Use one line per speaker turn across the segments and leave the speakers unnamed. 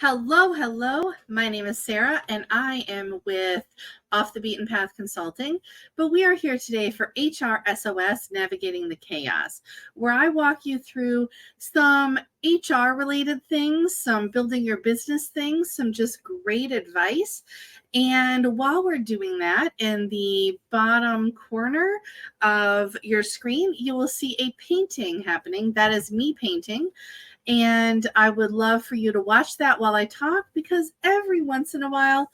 Hello, hello. My name is Sarah, and I am with Off the Beaten Path Consulting. But we are here today for HR SOS Navigating the Chaos, where I walk you through some HR related things, some building your business things, some just great advice. And while we're doing that, in the bottom corner of your screen, you will see a painting happening. That is me painting. And I would love for you to watch that while I talk, because every once in a while,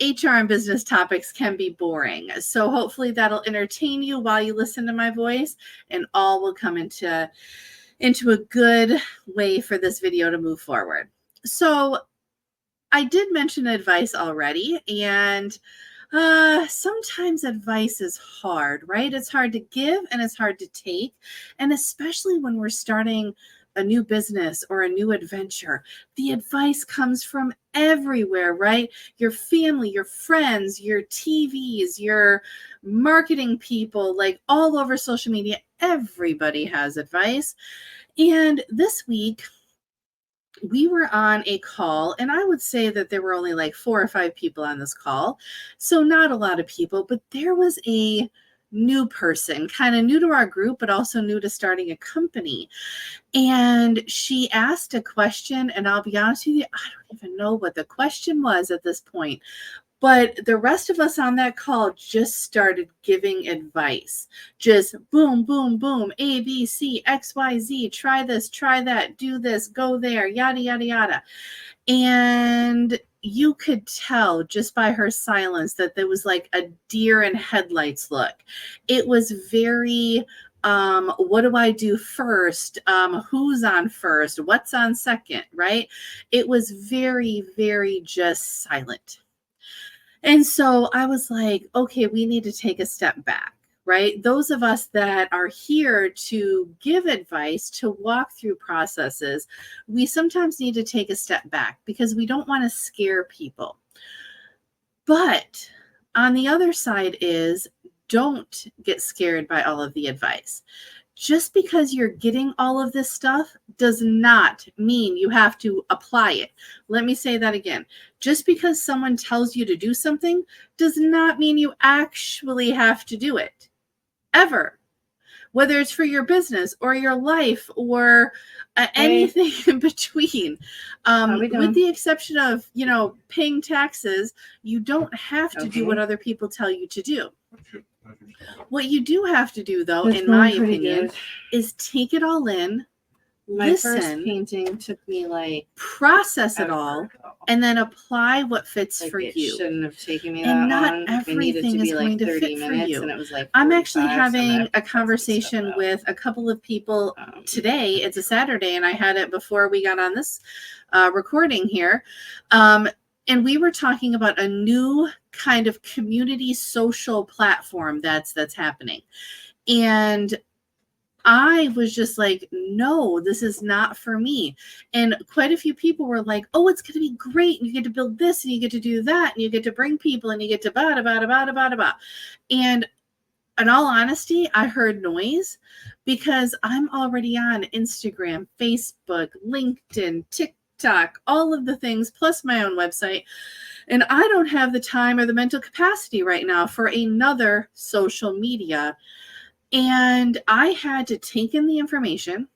HR and business topics can be boring. So hopefully that'll entertain you while you listen to my voice, and all will come into a good way for this video to move forward. So I did mention advice already, and sometimes advice is hard, right? It's hard to give and it's hard to take. And especially when we're starting a new business or a new adventure, the advice comes from everywhere, right? Your family, your friends, your TVs, your marketing people, like all over social media, everybody has advice. And this week, we were on a call, and I would say that there were only like 4 or 5 people on this call. So not a lot of people, but there was a new person, kind of new to our group, but also new to starting a company. And she asked a question, and I'll be honest with you, I don't even know what the question was at this point. But the rest of us on that call just started giving advice. Just boom, boom, boom, A, B, C, X, Y, Z, try this, try that, do this, go there, yada, yada, yada. And you could tell just by her silence that there was like a deer in headlights look. It was very, what do I do first? Who's on first? What's on second, right? It was very, very just silent. And so I was like, okay, we need to take a step back, right? Those of us that are here to give advice, to walk through processes, we sometimes need to take a step back because we don't want to scare people. But on the other side is, don't get scared by all of the advice. Just because you're getting all of this stuff does not mean you have to apply it. Let me say that again. Just because someone tells you to do something does not mean you actually have to do it. Ever. Whether it's for your business or your life or anything in between. With the exception of, paying taxes, you don't have to do what other people tell you to do. What you do have to do, though, in my opinion, is take it all in, listen,
first painting took me
process it all, and then apply what fits for
it
you.
shouldn't have taken me
And
that
not
long.
everything is going to
30
fit for
minutes,
you.
and it was like
I'm actually
45, so
having
that
a conversation with a couple of people today. It's a Saturday, and I had it before we got on this recording here. And we were talking about a new kind of community social platform that's happening. And I was just like, no, this is not for me. And quite a few people were like, oh, it's going to be great. And you get to build this, and you get to do that, and you get to bring people, and you get to bada, bada, bada, bada, bada. And in all honesty, I heard noise because I'm already on Instagram, Facebook, LinkedIn, TikTok, all of the things, plus my own website. And I don't have the time or the mental capacity right now for another social media. And I had to take in the information,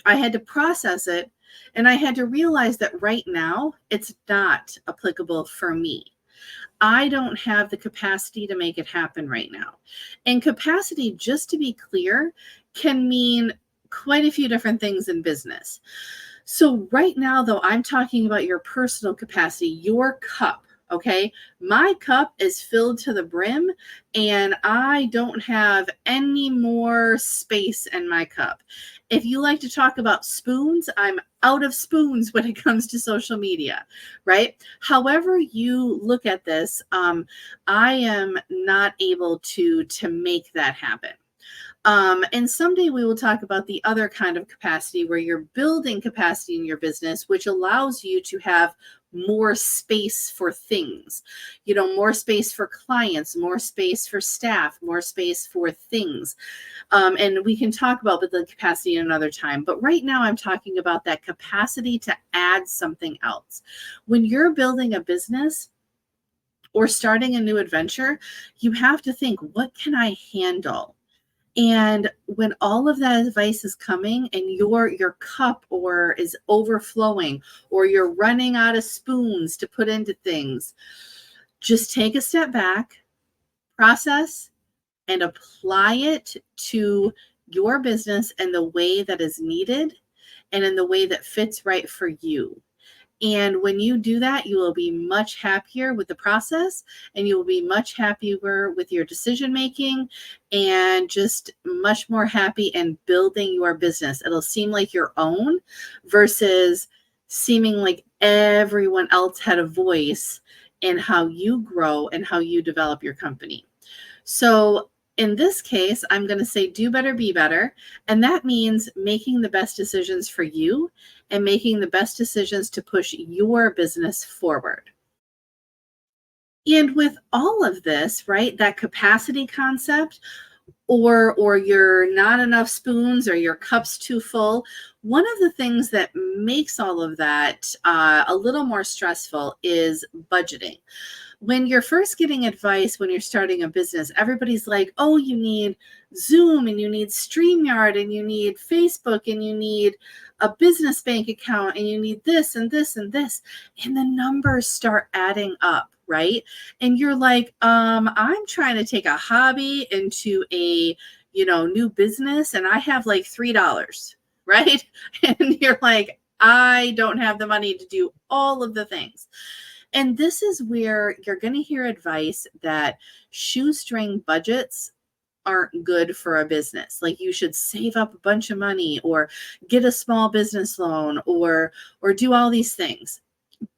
I had to process it, and I had to realize that right now it's not applicable for me. I don't have the capacity to make it happen right now. And capacity, just to be clear, can mean quite a few different things in business. So right now, though, I'm talking about your personal capacity, your cup. Okay, my cup is filled to the brim, and I don't have any more space in my cup. If you like to talk about spoons, I'm out of spoons when it comes to social media, right? However you look at this, I am not able to make that happen. And someday we will talk about the other kind of capacity where you're building capacity in your business, which allows you to have more space for things, more space for clients, more space for staff, more space for things. And we can talk about the capacity another time. But right now I'm talking about that capacity to add something else. When you're building a business or starting a new adventure, you have to think, what can I handle? And when all of that advice is coming and your cup or is overflowing, or you're running out of spoons to put into things, just take a step back, process, and apply it to your business in the way that is needed and in the way that fits right for you. And when you do that, you will be much happier with the process, and you will be much happier with your decision making, and just much more happy in building your business. It'll seem like your own versus seeming like everyone else had a voice in how you grow and how you develop your company. So in this case, I'm going to say do better, be better. And that means making the best decisions for you and making the best decisions to push your business forward. And with all of this, right, that capacity concept, or you're not enough spoons, or your cup's too full, one of the things that makes all of that a little more stressful is budgeting. When you're first getting advice, when you're starting a business, everybody's like, oh, you need Zoom, and you need StreamYard, and you need Facebook, and you need a business bank account, and you need this and this and this. And the numbers start adding up, right? And you're like, I'm trying to take a hobby into a, new business, and I have like $3, right? And you're like, I don't have the money to do all of the things. And this is where you're going to hear advice that shoestring budgets aren't good for a business. Like, you should save up a bunch of money, or get a small business loan, or do all these things.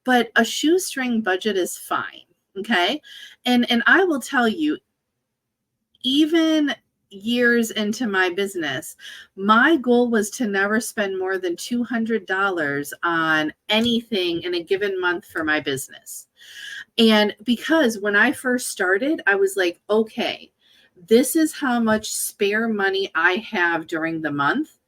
But a shoestring budget is fine. Okay. And I will tell you, even years into my business, my goal was to never spend more than $200 on anything in a given month for my business. And because when I first started, I was like, okay, this is how much spare money I have during the month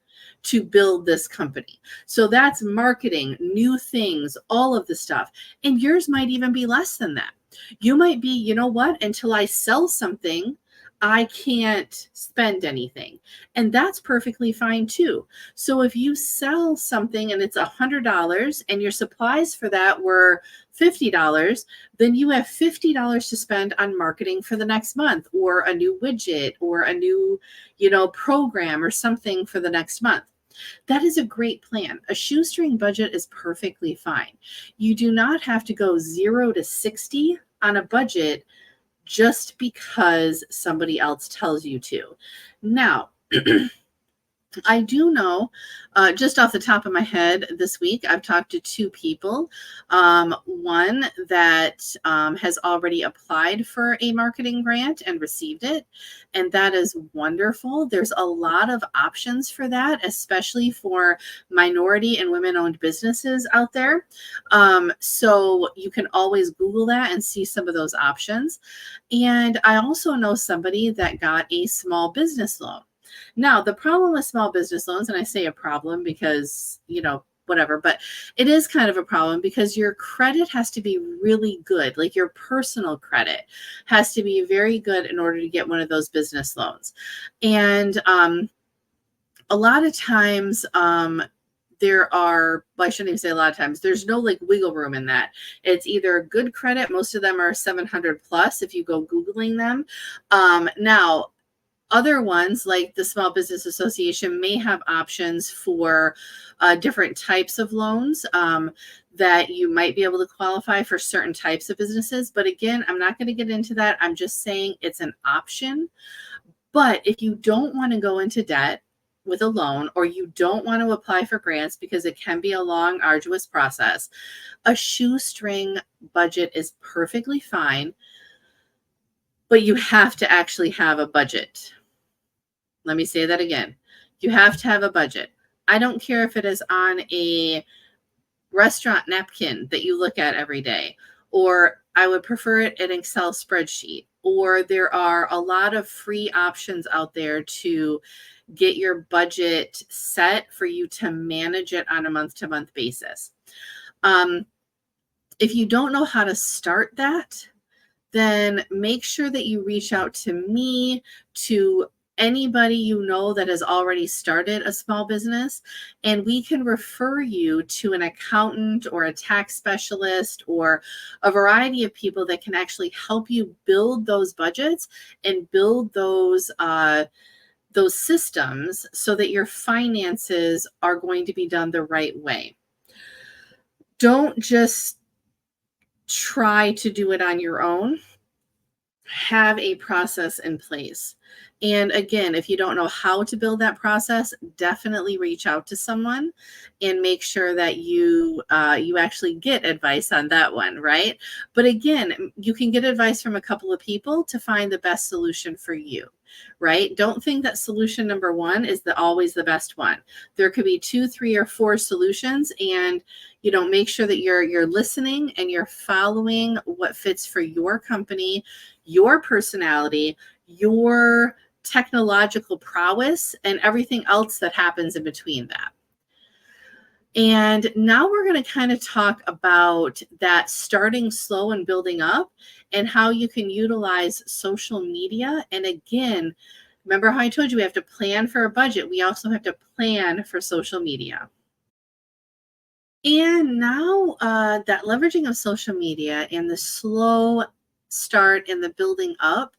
to build this company. So that's marketing, new things, all of the stuff. And yours might even be less than that. You might be, you know what, until I sell something, I can't spend anything. And that's perfectly fine too. So if you sell something and it's $100 and your supplies for that were $50, then you have $50 to spend on marketing for the next month, or a new widget, or a new, program or something for the next month. That is a great plan. A shoestring budget is perfectly fine. You do not have to go 0 to 60 on a budget just because somebody else tells you to. Now, I do know, just off the top of my head this week, I've talked to 2 people. One that has already applied for a marketing grant and received it. And that is wonderful. There's a lot of options for that, especially for minority and women-owned businesses out there. So you can always Google that and see some of those options. And I also know somebody that got a small business loan. Now, the problem with small business loans, and I say a problem because, whatever, but it is kind of a problem because your credit has to be really good. Like, your personal credit has to be very good in order to get one of those business loans. And a lot of times, there are, well, I shouldn't even say a lot of times, there's no like wiggle room in that. It's either good credit. Most of them are 700 plus if you go Googling them. Now, other ones, like the Small Business Association, may have options for different types of loans that you might be able to qualify for certain types of businesses. But again, I'm not going to get into that. I'm just saying it's an option. But if you don't want to go into debt with a loan, or you don't want to apply for grants because it can be a long, arduous process, a shoestring budget is perfectly fine. But you have to actually have a budget. Let me say that again. You have to have a budget. I don't care if it is on a restaurant napkin that you look at every day, or I would prefer it an Excel spreadsheet, or there are a lot of free options out there to get your budget set for you to manage it on a month-to-month basis. If you don't know how to start that, then make sure that you reach out to me, to anybody you know that has already started a small business, and we can refer you to an accountant or a tax specialist or a variety of people that can actually help you build those budgets and build those systems so that your finances are going to be done the right way. Don't just try to do it on your own. Have a process in place. And again, if you don't know how to build that process, definitely reach out to someone and make sure that you actually get advice on that one, right? But again, you can get advice from a couple of people to find the best solution for you, right? Don't think that solution number one is always the best one. There could be 2, 3, or 4 solutions, and make sure that you're listening and you're following what fits for your company, your personality, your technological prowess, and everything else that happens in between that. And now we're going to kind of talk about that starting slow and building up, and how you can utilize social media. And again, remember how I told you we have to plan for a budget. We also have to plan for social media. And now that leveraging of social media and the slow start and the building up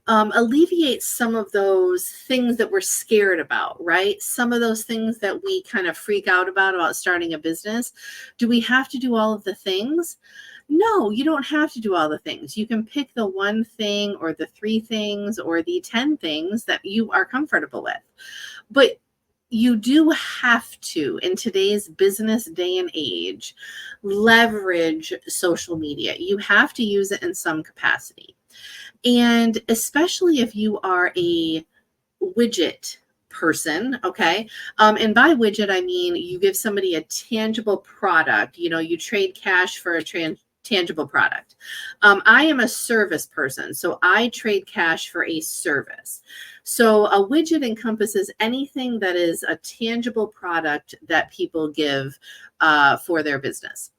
alleviates some of those things that we're scared about, right? Some of those things that we kind of freak out about starting a business. Do we have to do all of the things? No, you don't have to do all the things. You can pick the one thing or the 3 things or the 10 things that you are comfortable with. But you do have to, in today's business day and age, leverage social media. You have to use it in some capacity. And especially if you are a widget person, okay? And by widget, I mean you give somebody a tangible product. You trade cash for a tangible product. I am a service person, so I trade cash for a service. So a widget encompasses anything that is a tangible product that people give for their business.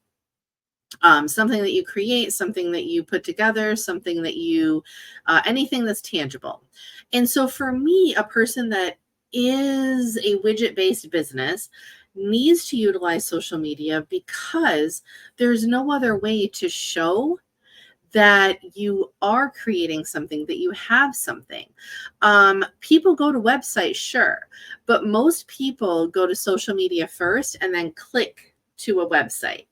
Something that you create, something that you put together, something that anything that's tangible. And so for me, a person that is a widget-based business needs to utilize social media, because there's no other way to show that you are creating something, that you have something. People go to websites, sure, but most people go to social media first and then click to a website.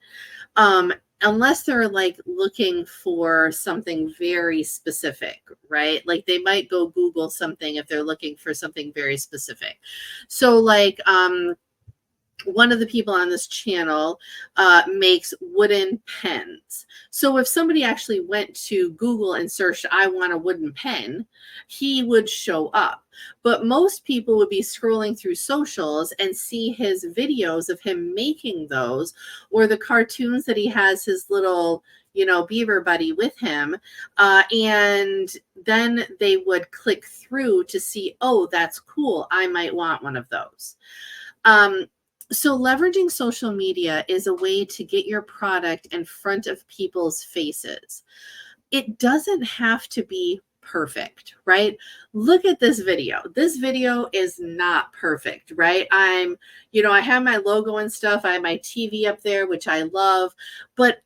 Unless they're like looking for something very specific, right? Like they might go Google something if they're looking for something very specific. So like, one of the people on this channel makes wooden pens. So if somebody actually went to Google and searched, I want a wooden pen, he would show up. But most people would be scrolling through socials and see his videos of him making those, or the cartoons that he has his little, beaver buddy with him. And then they would click through to see, oh, that's cool, I might want one of those. So leveraging social media is a way to get your product in front of people's faces. It doesn't have to be perfect, right? Look at this video. This video is not perfect, right? I have my logo and stuff. I have my TV up there, which I love, but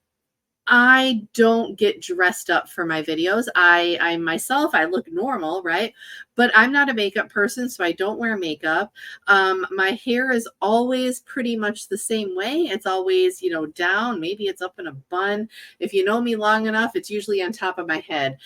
I don't get dressed up for my videos. I myself, I look normal, right? But I'm not a makeup person, so I don't wear makeup. My hair is always pretty much the same way. It's always, down. Maybe it's up in a bun. If you know me long enough, it's usually on top of my head.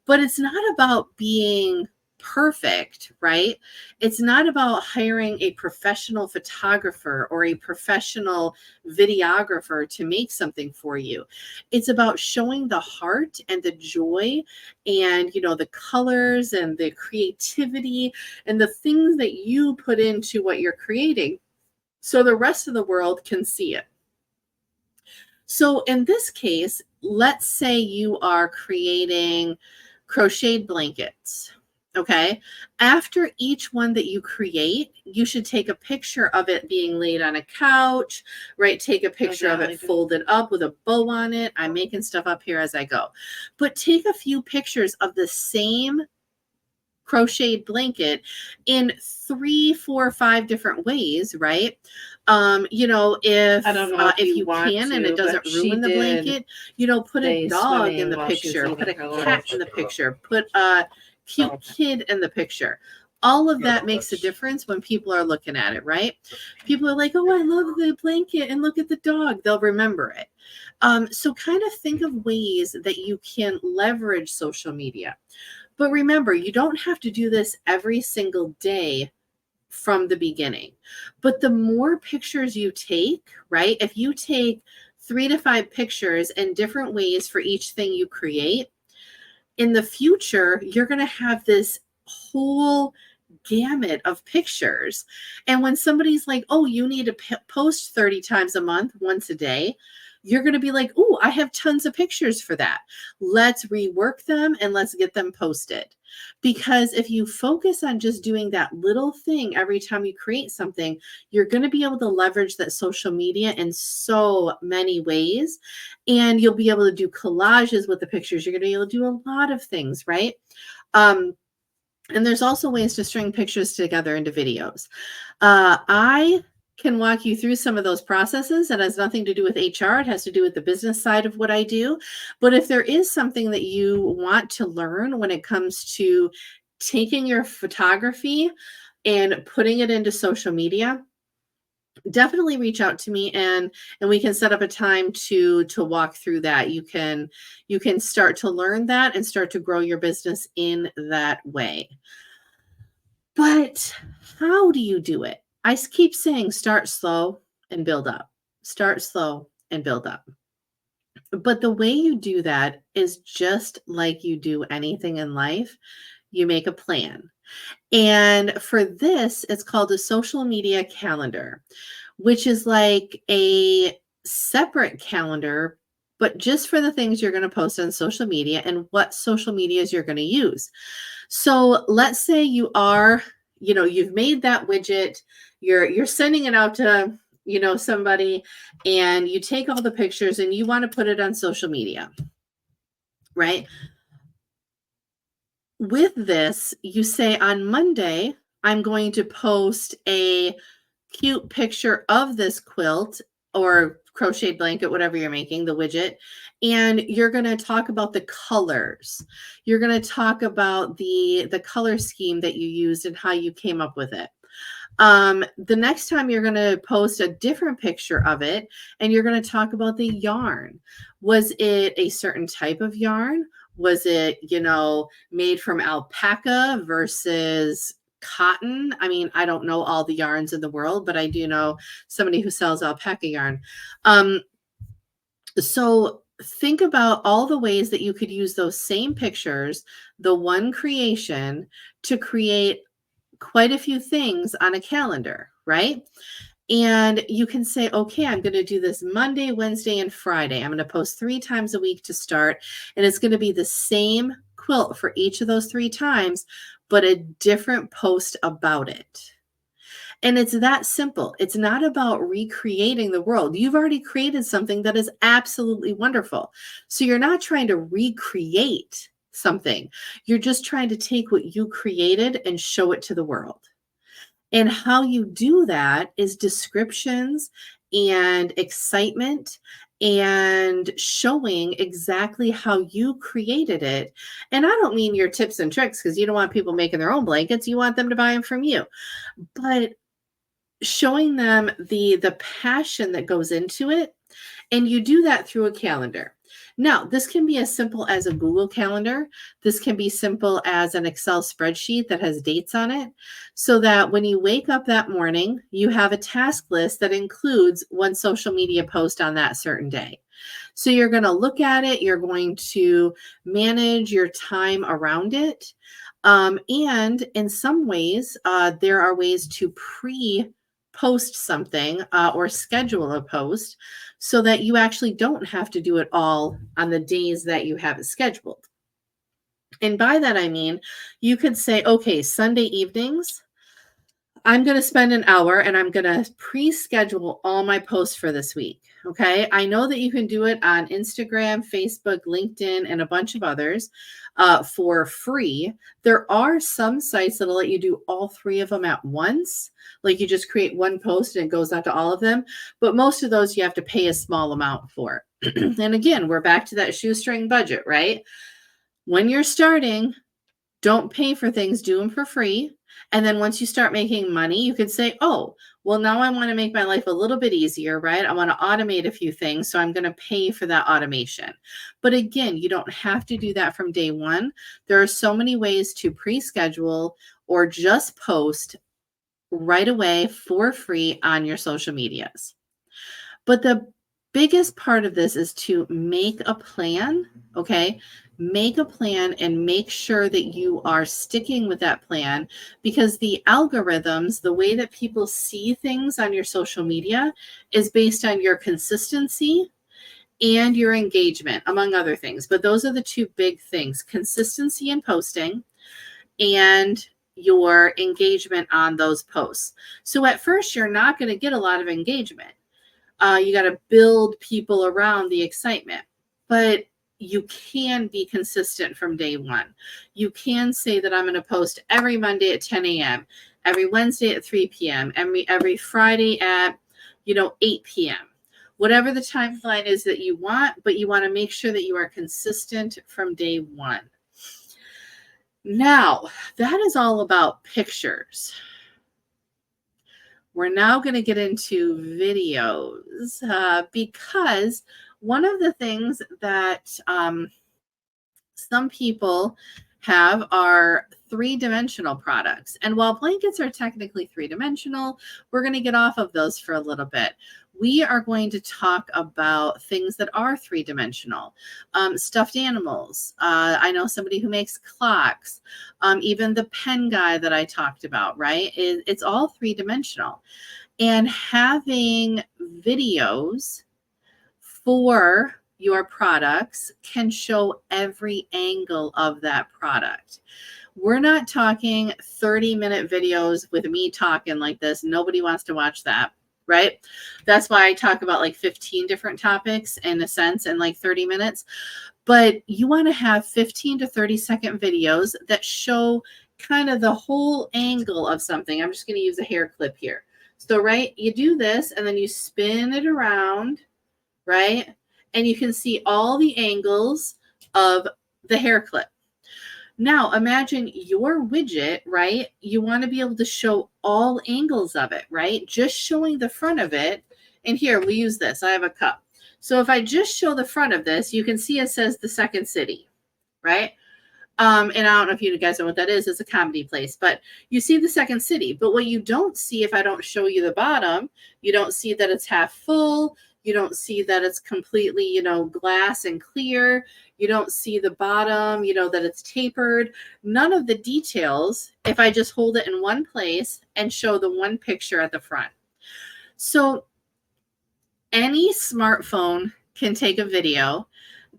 But it's not about being perfect, right? It's not about hiring a professional photographer or a professional videographer to make something for you. It's about showing the heart and the joy and, the colors and the creativity and the things that you put into what you're creating, so the rest of the world can see it. So in this case, let's say you are creating crocheted blankets. Okay. After each one that you create, you should take a picture of it being laid on a couch, right? Take a picture of it folded up with a bow on it. I'm making stuff up here as I go. But take a few pictures of the same crocheted blanket in 3, 4, 5 different ways, right? If
I don't know
if you can and it doesn't ruin the blanket, put a dog in the picture, put a cat in the picture, put a cute kid in the picture. All of that makes a difference when people are looking at it, right? People are like, oh, I love the blanket and look at the dog. They'll remember it. So kind of think of ways that you can leverage social media. But remember, you don't have to do this every single day from the beginning. But the more pictures you take, right? If you take 3 to 5 pictures in different ways for each thing you create, in the future, you're going to have this whole gamut of pictures. And when somebody's like, oh, you need to post 30 times a month, once a day, you're going to be like, oh, I have tons of pictures for that. Let's rework them and let's get them posted. Because if you focus on just doing that little thing every time you create something, you're going to be able to leverage that social media in so many ways. And you'll be able to do collages with the pictures. You're going to be able to do a lot of things, right? And there's also ways to string pictures together into videos. I can walk you through some of those processes. It has nothing to do with HR. It has to do with the business side of what I do. But if there is something that you want to learn when it comes to taking your photography and putting it into social media, definitely reach out to me and we can set up a time to walk through that. You can start to learn that and start to grow your business in that way. But how do you do it? I keep saying start slow and build up. Start slow and build up. But the way you do that is just like you do anything in life. You make a plan. And for this, it's called a social media calendar, which is like a separate calendar, but just for the things you're going to post on social media and what social medias you're going to use. So let's say you are, you've made that widget, you're sending it out to, somebody, and you take all the pictures and you want to put it on social media, right? With this, you say on Monday, I'm going to post a cute picture of this quilt or crochet blanket, whatever you're making, the widget, and you're going to talk about the colors. You're going to talk about the color scheme that you used and how you came up with it. The next time you're going to post a different picture of it, and you're going to talk about the yarn. Was it a certain type of yarn? Was it, made from alpaca versus cotton? I mean, I don't know all the yarns in the world, but I do know somebody who sells alpaca yarn. So think about all the ways that you could use those same pictures, the one creation, to create quite a few things on a calendar, right? And you can say, okay, I'm going to do this Monday, Wednesday, and Friday. I'm going to post 3 times a week to start. And it's going to be the same quilt for each of those 3 times, but a different post about it. And it's that simple. It's not about recreating the world. You've already created something that is absolutely wonderful. So you're not trying to recreate something. You're just trying to take what you created and show it to the world. And how you do that is descriptions and excitement and showing exactly how you created it. And I don't mean your tips and tricks, because you don't want people making their own blankets. You want them to buy them from you. But showing them the passion that goes into it. And you do that through a calendar. Now, this can be as simple as a Google Calendar. This can be simple as an Excel spreadsheet that has dates on it, so that when you wake up that morning, you have a task list that includes one social media post on that certain day. So you're going to look at it. You're going to manage your time around it. And in some ways, there are ways to post something or schedule a post so that you actually don't have to do it all on the days that you have it scheduled. And by that, I mean, you could say, okay, Sunday evenings, I'm going to spend an hour and I'm going to pre-schedule all my posts for this week. Okay. I know that you can do it on Instagram, Facebook, LinkedIn, and a bunch of others for free. There are some sites that'll let you do all three of them at once. Like you just create one post and it goes out to all of them. But most of those you have to pay a small amount for. And again, we're back to that shoestring budget, right? When you're starting, don't pay for things, do them for free. And then once you start making money, you could say, oh, well, now I want to make my life a little bit easier, right? I want to automate a few things. So I'm going to pay for that automation. But again, you don't have to do that from day one. There are so many ways to pre-schedule or just post right away for free on your social medias. But the biggest part of this is to make a plan, okay? Make a plan and make sure that you are sticking with that plan, because the algorithms, the way that people see things on your social media is based on your consistency and your engagement, among other things. But those are the two big things: consistency in posting and your engagement on those posts. So at first, you're not going to get a lot of engagement. You got to build people around the excitement, but you can be consistent from day one. You can say that I'm going to post every Monday at 10 a.m., every Wednesday at 3 p.m., every Friday at, 8 p.m., whatever the timeline is that you want, but you want to make sure that you are consistent from day one. Now, that is all about pictures. We're now going to get into videos because one of the things that some people have are three-dimensional products. And while blankets are technically three-dimensional, we're going to get off of those for a little bit. We are going to talk about things that are three-dimensional. Stuffed animals. I know somebody who makes clocks. Even the pen guy that I talked about, right? It's all three-dimensional. And having videos for your products can show every angle of that product. We're not talking 30-minute videos with me talking like this. Nobody wants to watch that, right? That's why I talk about like 15 different topics in a sense in like 30 minutes. But you want to have 15 to 30-second videos that show kind of the whole angle of something. I'm just going to use a hair clip here. So, right, you do this and then you spin it around, right? And you can see all the angles of the hair clip. Now, imagine your widget, right? You want to be able to show all angles of it, right? Just showing the front of it. And here, we use this. I have a cup. So if I just show the front of this, you can see it says the Second City, right? And I don't know if you guys know what that is. It's a comedy place, but you see the Second City. But what you don't see, if I don't show you the bottom, you don't see that it's half full. You don't see that it's completely, glass and clear. You don't see the bottom, that it's tapered. None of the details if I just hold it in one place and show the one picture at the front. So any smartphone can take a video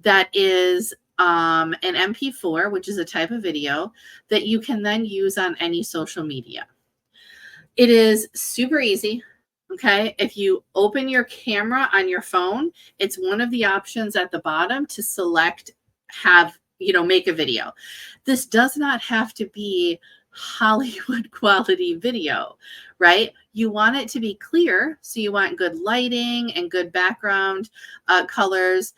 that is an MP4, which is a type of video that you can then use on any social media. It is super easy. Okay, if you open your camera on your phone, it's one of the options at the bottom to select, make a video. This does not have to be Hollywood quality video, right? You want it to be clear. So you want good lighting and good background colors,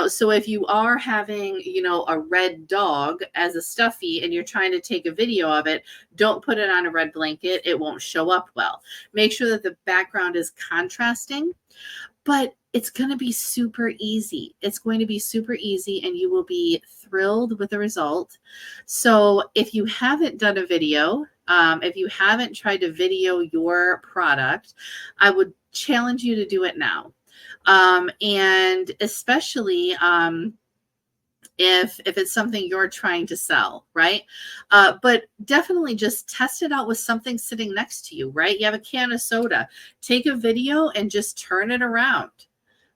so if you are having, a red dog as a stuffy and you're trying to take a video of it, don't put it on a red blanket. It won't show up well. Make sure that the background is contrasting, but it's going to be super easy. It's going to be super easy and you will be thrilled with the result. So if you haven't done a video, if you haven't tried to video your product, I would challenge you to do it now. And especially if it's something you're trying to sell, right? But definitely just test it out with something sitting next to you, right? You have a can of soda, take a video and just turn it around,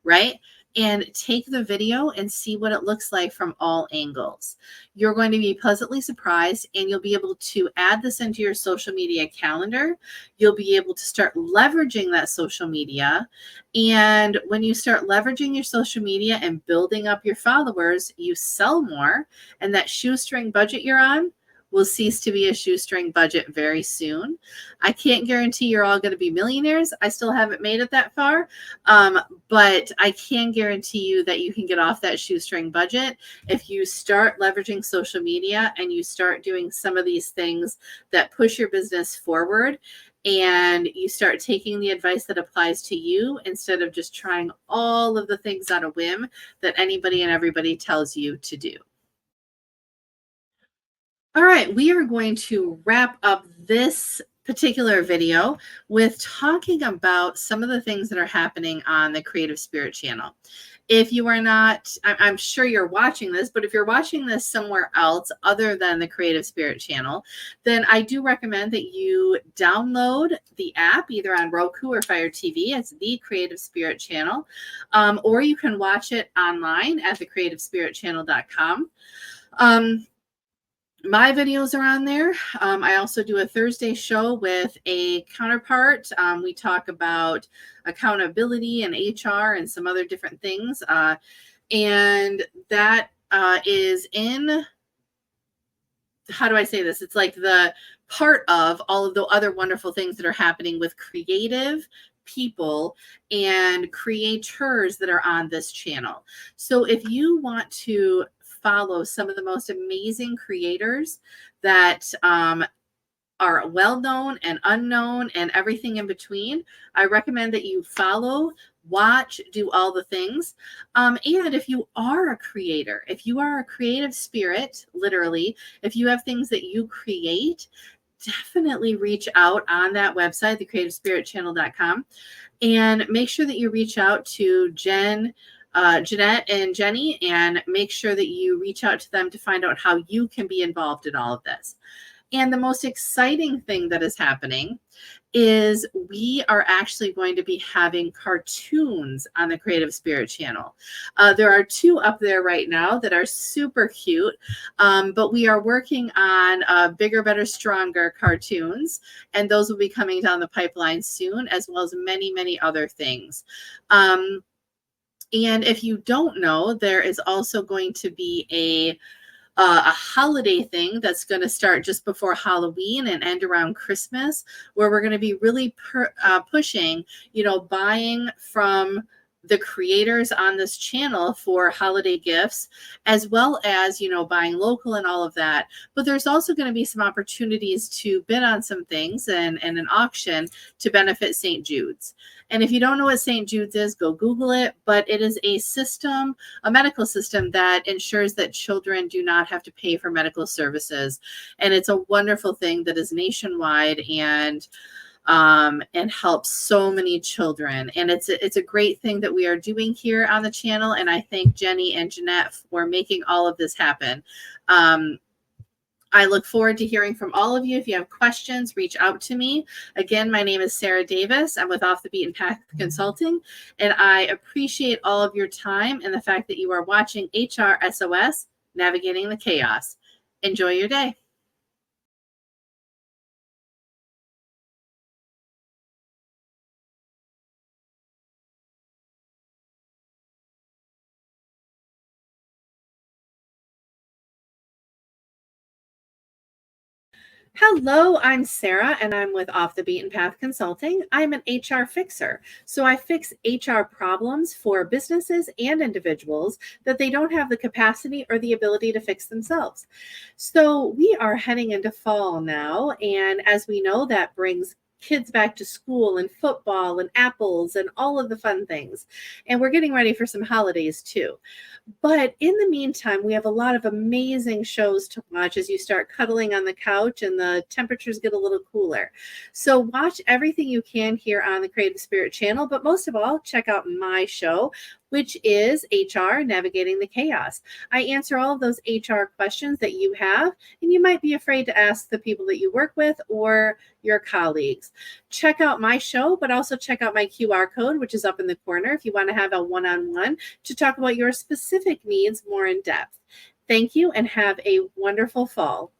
right? And take the video and see what it looks like from all angles. You're going to be pleasantly surprised, and you'll be able to add this into your social media calendar. You'll be able to start leveraging that social media. And when you start leveraging your social media and building up your followers, you sell more, and that shoestring budget you're on will cease to be a shoestring budget very soon. I can't guarantee you're all going to be millionaires. I still haven't made it that far. But I can guarantee you that you can get off that shoestring budget if you start leveraging social media and you start doing some of these things that push your business forward, and you start taking the advice that applies to you instead of just trying all of the things on a whim that anybody and everybody tells you to do. All right, we are going to wrap up this particular video with talking about some of the things that are happening on the Creative Spirit channel. If you are not, I'm sure you're watching this, but if you're watching this somewhere else other than the Creative Spirit channel, then I do recommend that you download the app either on Roku or Fire TV. It's the Creative Spirit channel, or you can watch it online at thecreativespiritchannel.com. My videos are on there. I also do a Thursday show with a counterpart. We talk about accountability and HR and some other different things. And that is in, how do I say this? It's like the part of all of the other wonderful things that are happening with creative people and creators that are on this channel. So if you want to follow some of the most amazing creators that are well-known and unknown and everything in between, I recommend that you follow, watch, do all the things. And if you are a creator, if you are a creative spirit, literally, if you have things that you create, definitely reach out on that website, thecreativespiritchannel.com, and make sure that you reach out to Jeanette and Jenny, and make sure that you reach out to them to find out how you can be involved in all of this. And the most exciting thing that is happening is we are actually going to be having cartoons on the Creative Spirit channel. There are 2 up there right now that are super cute, but we are working on bigger, better, stronger cartoons, and those will be coming down the pipeline soon, as well as many, many other things. And if you don't know, there is also going to be a holiday thing that's going to start just before Halloween and end around Christmas, where we're going to be really pushing, buying from the creators on this channel for holiday gifts, as well as, buying local and all of that. But there's also going to be some opportunities to bid on some things and an auction to benefit St. Jude's. And if you don't know what St. Jude's is, go Google it. But it is a system, a medical system that ensures that children do not have to pay for medical services. And it's a wonderful thing that is nationwide and helps so many children. And it's a great thing that we are doing here on the channel. And I thank Jenny and Jeanette for making all of this happen. I look forward to hearing from all of you. If you have questions, reach out to me. Again, my name is Sarah Davis. I'm with Off the Beaten Path Consulting, and I appreciate all of your time and the fact that you are watching HRSOS, Navigating the Chaos. Enjoy your day. Hello, I'm Sarah, and I'm with Off the Beaten Path Consulting. I'm an HR fixer, so I fix HR problems for businesses and individuals that they don't have the capacity or the ability to fix themselves. So we are heading into fall now, and as we know, that brings kids back to school and football and apples and all of the fun things. And we're getting ready for some holidays too. But in the meantime, we have a lot of amazing shows to watch as you start cuddling on the couch and the temperatures get a little cooler. So watch everything you can here on the Creative Spirit channel, but most of all, check out my show, which is HR Navigating the Chaos. I answer all of those HR questions that you have, and you might be afraid to ask the people that you work with or your colleagues. Check out my show, but also check out my QR code, which is up in the corner if you want to have a one-on-one to talk about your specific needs more in depth. Thank you and have a wonderful fall.